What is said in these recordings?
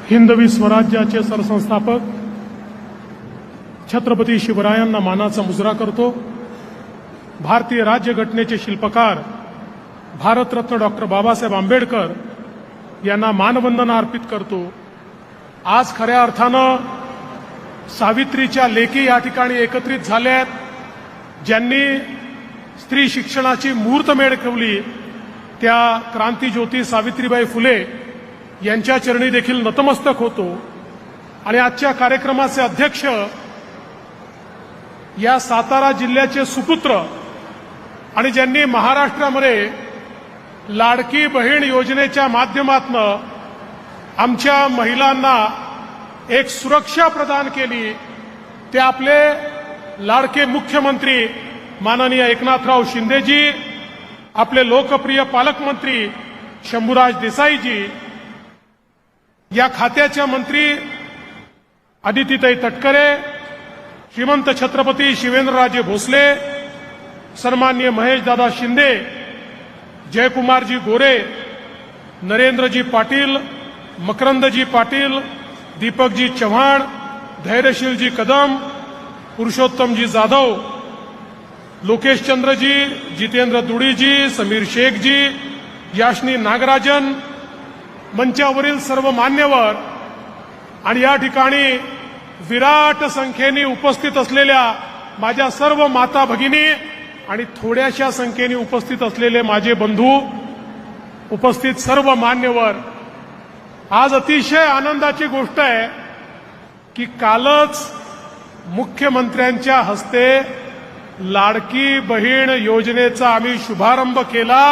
हिंदवी स्वराज्याचे सरसंस्थापक छत्रपती शिवरायांना मानाचा मुजरा करतो। भारतीय राज्यघटनेचे शिल्पकार भारतरत्न डॉक्टर बाबासाहेब आंबेडकर यांना मानवंदना अर्पित करतो। आज खऱ्या अर्थानं सावित्रीच्या लेकी या ठिकाणी एकत्रित झाल्या आहेत, ज्यांनी स्त्री शिक्षणाची मुहूर्तमेढ ठेवली। त्या क्रांतीज्योती सावित्रीबाई फुले यांच्या चरणी देखील नतमस्तक होतो। आणि आजच्या कार्यक्रमाचे अध्यक्ष या सातारा जिल्ह्याचे सुपुत्र आणि ज्यांनी महाराष्ट्रामध्ये लाडकी बहीण योजनेच्या माध्यमातून आमच्या महिलांना एक सुरक्षा प्रदान केली, ते आपले लाडके मुख्यमंत्री माननीय एकनाथराव शिंदेजी, आपले लोकप्रिय पालकमंत्री शंभूराज देसाईजी, या खात्याच्या मंत्री अदितीताई तटकरे, श्रीमंत छत्रपती शिवेंद्रराजे भोसले, सन्माननीय महेशदादा शिंदे, जयकुमारजी गोरे, नरेंद्रजी पाटील, मकरंदजी पाटील, दीपकजी चव्हाण, धैर्यशीलजी कदम, पुरुषोत्तमजी जाधव, लोकेशचंद्रजी, जितेंद्र दुडीजी, समीर शेखजी, याशनी नागराजन, मंचावरील सर्व मान्यवर आणि या ठिकाणी विराट संख्येने उपस्थित असलेल्या माझ्या सर्व माता भगिनी आणि थोड्याशा संख्येने उपस्थित असलेले माझे बंधू, उपस्थित सर्व मान्यवर, आज अतिशय आनंदाची गोष्ट आहे की कालच मुख्यमंत्र्यांच्या हस्ते लाडकी बहीण योजनेचा आम्ही शुभारंभ केला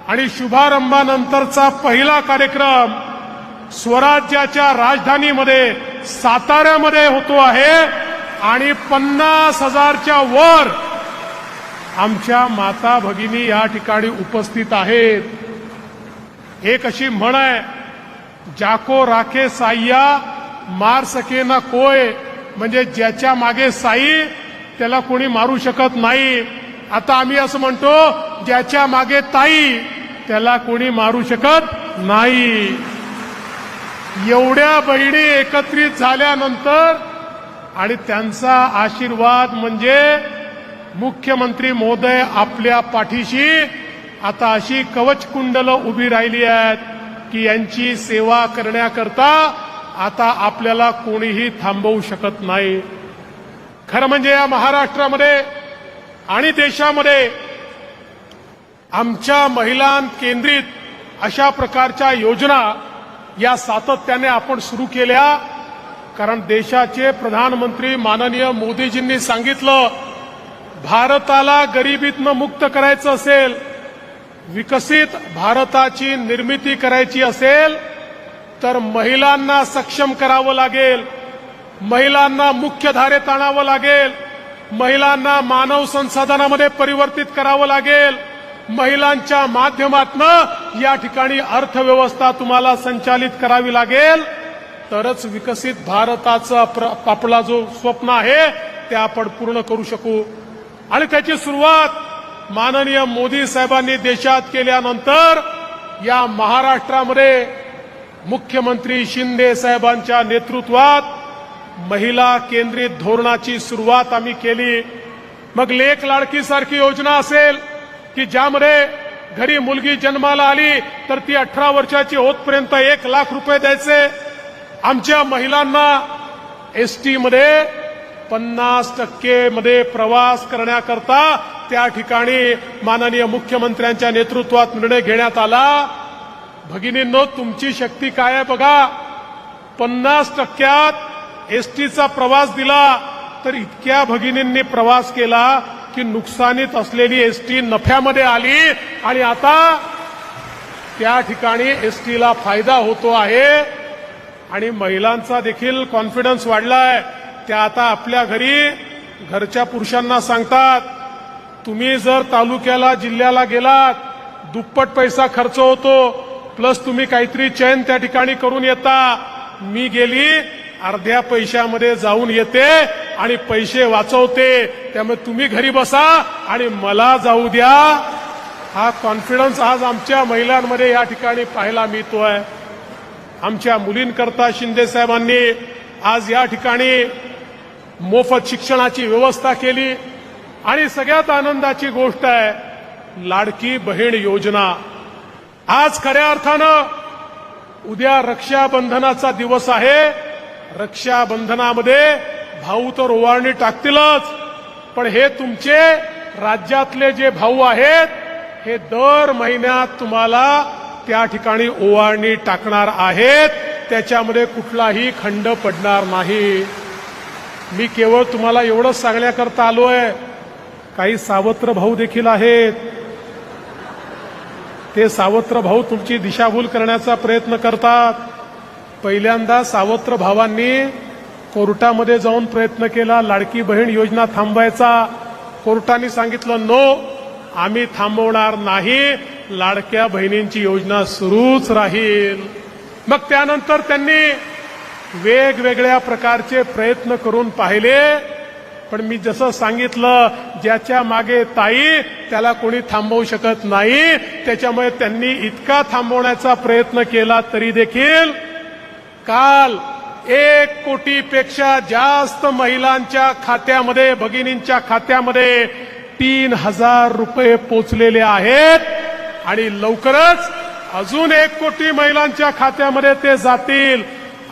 आणि शुभारंभानंतरचा पहिला कार्यक्रम स्वराज्याच्या राजधानीमध्ये साताऱ्यामध्ये होतो आहे आणि 50,000च्या वर आमच्या माता भगिनी या ठिकाणी उपस्थित आहेत। एक अशी म्हण आहे, जाको राखे साईया मार सके ना कोय, म्हणजे ज्याच्या मागे साई त्याला कोणी मारू शकत नाही। आता आम्ही असं म्हणतो, ज्याच्या मागे ताई त्याला कोणी मारू शकत नाही। एवढ्या बहिणी एकत्रित झाल्यानंतर आणि त्यांचा आशीर्वाद म्हणजे मुख्यमंत्री महोदय आपल्या पाठीशी आता अशी कवचकुंडल उभी राहिली आहेत की यांची सेवा करण्याकरता आता आपल्याला कोणीही थांबवू शकत नाही। खरं म्हणजे या महाराष्ट्रामध्ये आणि देशामध्ये आमच्या महिलां केंद्रित अशा प्रकारच्या योजना या सातत्याने आपण सुरू केल्या, कारण देशाचे प्रधानमंत्री माननीय मोदीजींनी सांगितलं, भारताला गरिबीतनं मुक्त करायचं असेल, विकसित भारताची निर्मिती करायची असेल तर महिलांना सक्षम करावं लागेल, महिलांना मुख्य धारेत आणावं लागेल, महिलांना मानव संसाधनामध्ये परिवर्तित करावं लागेल, महिलांच्या माध्यमातून या ठिकाणी अर्थव्यवस्था तुम्हाला संचालित करावी लागेल, तरच विकसित भारताचा आपला जो स्वप्न आहे ते आपण पूर्ण करू शकू। आणि त्याची सुरुवात माननीय मोदी साहेबांनी देशात केल्यानंतर या महाराष्ट्रामध्ये मुख्यमंत्री शिंदे साहेबांच्या नेतृत्वात महिला केंद्रित धोरणाची सुरुवात आम्ही केली। मग लेक लाडकी सारखी योजना असेल की ज्यामध्ये घरी मुलगी जन्माला आली तर ती 18 वर्षाची होतपर्यंत 1 लाख रुपये द्यायचे। आमच्या महिलांना एसटी मध्ये 50% मध्ये प्रवास करण्याकरता त्या ठिकाणी माननीय मुख्यमंत्र्यांच्या नेतृत्वात निर्णय घेण्यात आला। भगिनींनो, तुमची शक्ती काय आहे बघा, 50% एसटीचा प्रवास दिला तर इतक्या भगिनींनी प्रवास केला की नुकसानीत असलेली एसटी नफ्यामध्ये आली आणि आता त्या ठिकाणी एसटीला फायदा होतो आहे आणि महिलांचा देखील कॉन्फिडन्स वाढलाय। त्या आता आपल्या घरी घरच्या पुरुषांना सांगतात, तुम्ही जर तालुक्याला जिल्ह्याला गेलात दुप्पट पैसा खर्च होतो, प्लस तुम्ही काहीतरी चैन त्या ठिकाणी करून येता, मी गेली अर्ध्या पैशामध्ये जाऊन येते आणि पैसे वाचवते, त्यामुळे तुम्ही घरी बसा आणि मला जाऊ द्या। हा कॉन्फिडन्स आज आमच्या महिलांमध्ये या ठिकाणी पाहायला मिळतोय। आमच्या मुलींकरता शिंदे साहेबांनी आज या ठिकाणी मोफत शिक्षणाची व्यवस्था केली आणि सगळ्यात आनंदाची गोष्ट आहे लाडकी बहीण योजना. आज खऱ्या अर्थानं उद्या रक्षाबंधनाचा दिवस आहे. रक्षाबंधनामध्ये भाऊ तर ओवाळणी टाकतीलच, पण हे तुमचे राज्यातले जे भाऊ आहेत हे दर महिन्यात तुम्हाला त्या ठिकाणी ओवाळणी टाकणार आहेत. त्याच्यामध्ये कुठलाही खंड पडणार नाही. मी केवळ तुम्हाला एवढंच सांगण्याकरता आलोय, काही सावत्र भाऊ देखील आहेत. ते सावत्र भाऊ तुमची दिशाभूल करण्याचा प्रयत्न करतात. पहिल्यांदा सावत्र भावांनी कोर्टामध्ये जाऊन प्रयत्न केला लाडकी बहीण योजना थांबवायचा. कोर्टाने सांगितलं नो, आम्ही थांबवणार नाही, लाडक्या बहिणींची योजना सुरूच राहील. मग त्यानंतर त्यांनी वेगवेगळ्या प्रकारचे प्रयत्न करून पाहिले, पण मी जसं सांगितलं ज्याच्या मागे ताई त्याला कोणी थांबवू शकत नाही. त्याच्यामुळे त्यांनी इतका थांबवण्याचा प्रयत्न केला तरी देखील काल 1 कोटीपेक्षा जास्त महिलांच्या खात्यामध्ये, भगिनींच्या खात्यामध्ये 3,000 रुपये पोचलेले आहेत आणि लवकरच अजून 1 कोटी महिलांच्या खात्यामध्ये ते जातील.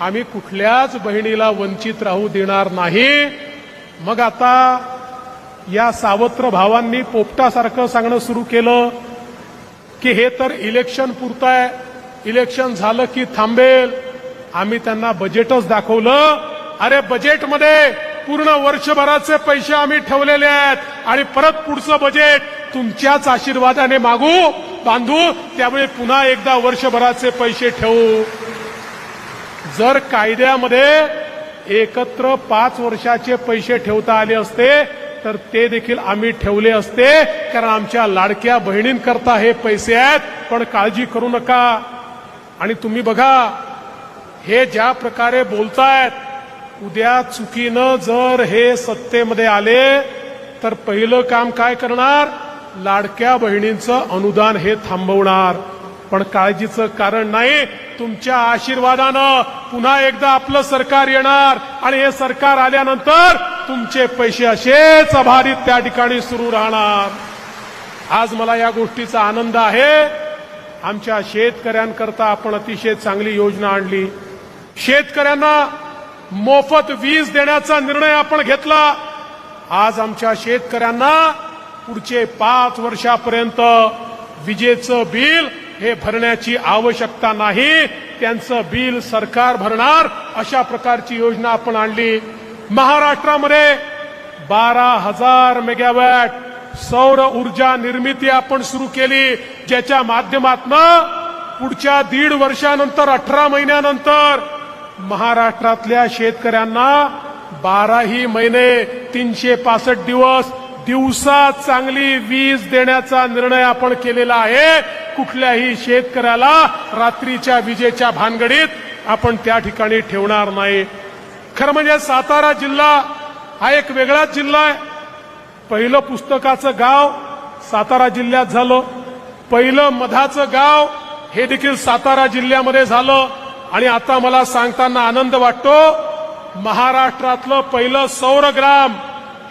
आम्ही कुठल्याच बहिणीला वंचित राहू देणार नाही. मग आता या सावत्र भावांनी पोपटासारखं सांगणं सुरू केलं की हे तर इलेक्शन पुरतं आहे, इलेक्शन झालं की थांबेल. आम्ही त्यांना बजेटच दाखवलं. अरे बजेटमध्ये पूर्ण वर्षभराचे पैसे आम्ही ठेवलेले आहेत आणि परत पुढचं बजेट तुमच्याच आशीर्वादाने बांधू. त्यामुळे पुन्हा एकदा वर्षभराचे पैसे ठेवू. जर कायद्यामध्ये एकत्र 5 वर्षाचे पैसे ठेवता आले असते तर ते देखील आम्ही ठेवले असते, कारण आमच्या लाडक्या बहिणींकरता हे पैसे आहेत. पण काळजी करू नका. आणि तुम्ही बघा हे ज्या प्रकारे बोलतायत, उद्या चुकीनं जर हे सत्तेमध्ये आले तर पहिलं काम काय करणार, लाडक्या बहिणींचं अनुदान हे थांबवणार. पण काळजीचं कारण नाही, तुमच्या आशीर्वादानं पुन्हा एकदा आपलं सरकार येणार आणि हे सरकार आल्यानंतर तुमचे पैसे असेच अबाधित त्या ठिकाणी सुरू राहणार. आज मला या गोष्टीचा आनंद आहे. आमच्या शेतकऱ्यांकरता आपण अतिशय चांगली योजना आणली. शेतकऱ्यांना मोफत वीज देण्याचा निर्णय आपण घेतला. आज आमच्या शेतकऱ्यांना पुढचे 5 वर्षापर्यंत विजेचं बिल हे भरण्याची आवश्यकता नाही, त्यांचं बिल सरकार भरणार. अशा प्रकारची योजना आपण आणली. महाराष्ट्रामध्ये 12,000 मेगावॅट सौर ऊर्जा निर्मिती आपण सुरू केली, ज्याच्या माध्यमातून पुढच्या 1.5 वर्षानंतर 18 महिन्यानंतर महाराष्ट्रातल्या शेतकऱ्यांना 12ही महिने 365 दिवस दिवसात चांगली वीज देण्याचा निर्णय आपण केलेला आहे. कुठल्याही शेतकऱ्याला रात्रीच्या विजेच्या भानगडीत आपण त्या ठिकाणी ठेवणार नाही. खरं म्हणजे सातारा जिल्हा हा एक वेगळाच जिल्हा आहे. पहिलं पुस्तकाचं गाव सातारा जिल्ह्यात झालं, पहिलं मधाचं गाव हे देखील सातारा जिल्ह्यामध्ये झालं. आणि आता मला सांगताना आनंद वाटतो, महाराष्ट्रातलं पहिलं सौरग्राम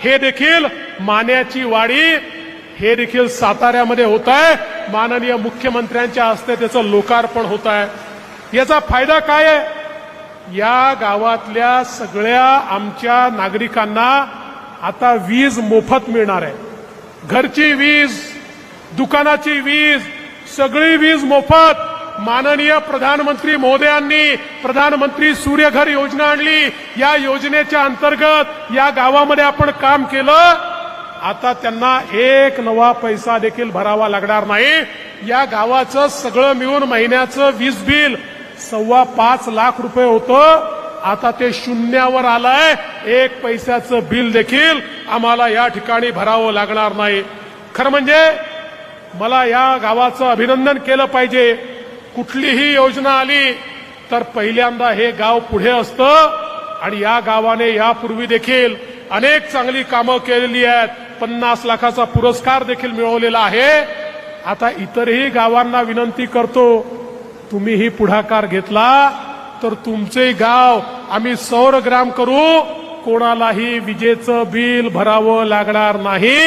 हे देखील मान्याची वाडी हे देखील साताऱ्यामध्ये होत आहे. माननीय मुख्यमंत्र्यांच्या हस्ते त्याचं लोकार्पण होत आहे. याचा फायदा काय आहे, या गावातल्या सगळ्या आमच्या नागरिकांना आता वीज मोफत मिळणार आहे. घरची वीज, दुकानाची वीज, सगळी वीज मोफत. माननीय प्रधानमंत्री महोदयांनी प्रधानमंत्री सूर्यघर योजना आणली. या योजनेच्या अंतर्गत या गावामध्ये आपण काम केलं. आता त्यांना 1 नवा पैसा देखील भरावा लागणार नाही. या गावाचं सगळं मिळून महिन्याचं वीज बिल 5.25 लाख रुपये होतं, आता ते 0वर आलंय. 1 पैशाचं बिल देखील आम्हाला या ठिकाणी भरावं लागणार नाही. खरं म्हणजे मला या गावाचं अभिनंदन केलं पाहिजे. कुठलीही योजना आली तर पहिल्यांदा हे गाव पुढे असतं आणि या गावाने यापूर्वी देखील अनेक चांगली कामं केलेली आहेत. 50 लाखाचा पुरस्कार देखील मिळवलेला आहे. आता इतरही गावांना विनंती करतो, तुम्हीही पुढाकार घेतला तर तुमचे गाव आम्ही सौरग्राम करू, कोणालाही विजेचं बिल भरावं लागणार नाही,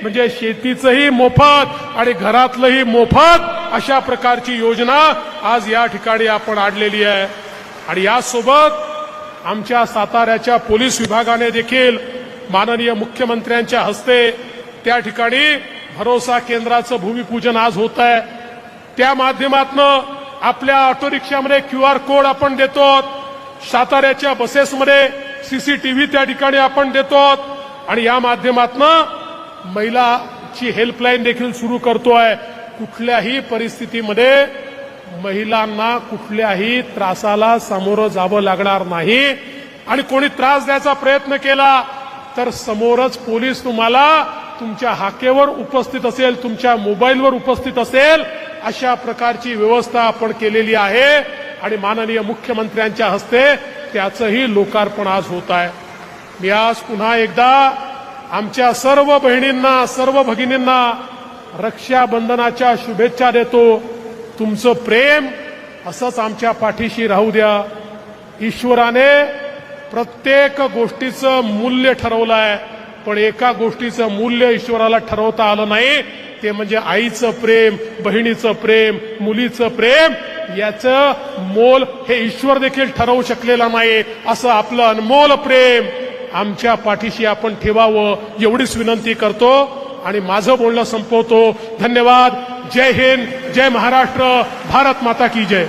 म्हणजे शेतीचंही मोफत आणि घरातलंही मोफत अशा प्रकारची योजना आज या ठिकाणी आपण आणलेली आहे. आणि यासोबत आमच्या साताऱ्याच्या पोलीस विभागाने देखील माननीय मुख्यमंत्र्यांच्या हस्ते त्या ठिकाणी भरोसा केंद्राचं भूमिपूजन आज होत आहे. त्या माध्यमातून आपल्या ऑटो रिक्षामध्ये QR कोड आपण देतो, साताऱ्याच्या बसेसमध्ये CCTV त्या ठिकाणी आपण देतो आणि या माध्यमातून महिलाची हेल्पलाईन देखील सुरू करतोय. कुठल्याही परिस्थितीमध्ये महिलांना कुठल्याही त्रासाला सामोरं जावं लागणार नाही आणि कोणी त्रास द्यायचा प्रयत्न केला तर समोरच पोलीस तुम्हाला तुमच्या हाकेवर उपस्थित असेल, तुमच्या मोबाईलवर उपस्थित असेल, अशा प्रकारची व्यवस्था आपण केलेली आहे आणि माननीय मुख्यमंत्र्यांच्या हस्ते त्याचंही लोकार्पण आज होत आहे. मी आज पुन्हा एकदा आमच्या सर्व बहिणींना, सर्व भगिनींना रक्षाबंधनाच्या शुभेच्छा देतो. तुमचं प्रेम असंच आमच्या पाठीशी राहू द्या. ईश्वराने प्रत्येक गोष्टीचं मूल्य ठरवलं आहे, पण एका गोष्टीचं मूल्य ईश्वराला ठरवता आलं नाही, ते म्हणजे आईचं प्रेम, बहिणीचं प्रेम, मुलीचं प्रेम. याचं मोल हे ईश्वर देखील ठरवू शकलेलं नाही. असं आपलं अनमोल प्रेम आमच्या पाठीशी आपण ठेवावं एवढीच विनंती करतो आणि माझं बोलणं संपवतो. धन्यवाद. जय हिंद, जय महाराष्ट्र, भारत माता की जय.